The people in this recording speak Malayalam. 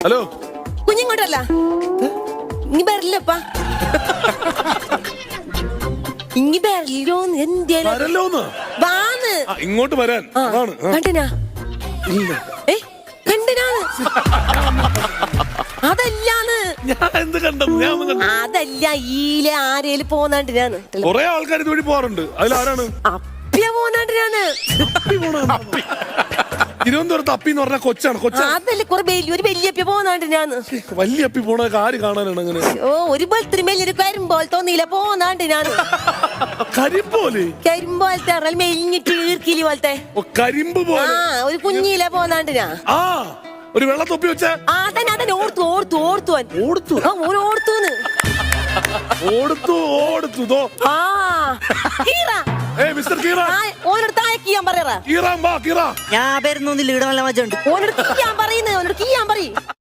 ഹലോ കുഞ്ഞിങ്ങോട്ടല്ല, ഇനി വരില്ലപ്പാ. ഇങ്ങി വരില്ലോന്ന് എന്തേലും വരല്ലോന്ന് വാന്ന് ഇങ്ങോട്ട് വരാൻ കണ്ടിനാ കണ്ടിനാന്ന് അതല്ലാന്ന് ഞാൻ എന്ത് കണ്ടത്? അതല്ല ഈലെ ആരേലും പോന്നാണ്ട് ഞാന് കൊറേ ആൾക്കാർ ഇതുവഴി പോവാറുണ്ട്. അതിലാരാണ്? അപ്പിയ പോന്നാണ്ട് ഞാന്. തിരുവനന്തപുരത്ത് അപ്പി എന്ന് പറഞ്ഞ കൊച്ചാണ്. അതല്ല കുറെ ഒരു വലിയ അപ്പി പോന്നാണ്ട് ഞാന്. വലിയ അപ്പി പോണ കാര്യം കാണാനാണ് അങ്ങനെ. ഓ ഒരു പോലത്തിന് വലിയൊരു കരിമ്പോൾ തോന്നിയില്ല പോന്നാണ്ട് ഞാന്. കരിമ്പോലെ? കരിമ്പോലത്തെ മെലിഞ്ഞിട്ട് ഈർക്കിലി പോലത്തെ കരിമ്പ് പോലെ ഒരു കുഞ്ഞിലെ പോന്നാണ്ട് ഞാൻ. ഒരു വെള്ള തൊപ്പി വെച്ച അതന്നെ ഓർത്തു ഓർത്തു ഓർത്തുവൻ ഓർത്തു ഓർത്തൂന്ന് ഓടുത്തു മിസ്റ്റർ കീറ ഓനടുത്ത് താഴെക്കിയാൻ പറയാ. കീറാൻ വാ കീറ. ഞാൻ വരുന്നൊന്നില്ല, ഇവിടെ നല്ല മജുണ്ട്. ഓനടുത്ത് കീയാൻ പറയുന്നത്, ഓനോട് കീയാൻ പറയും.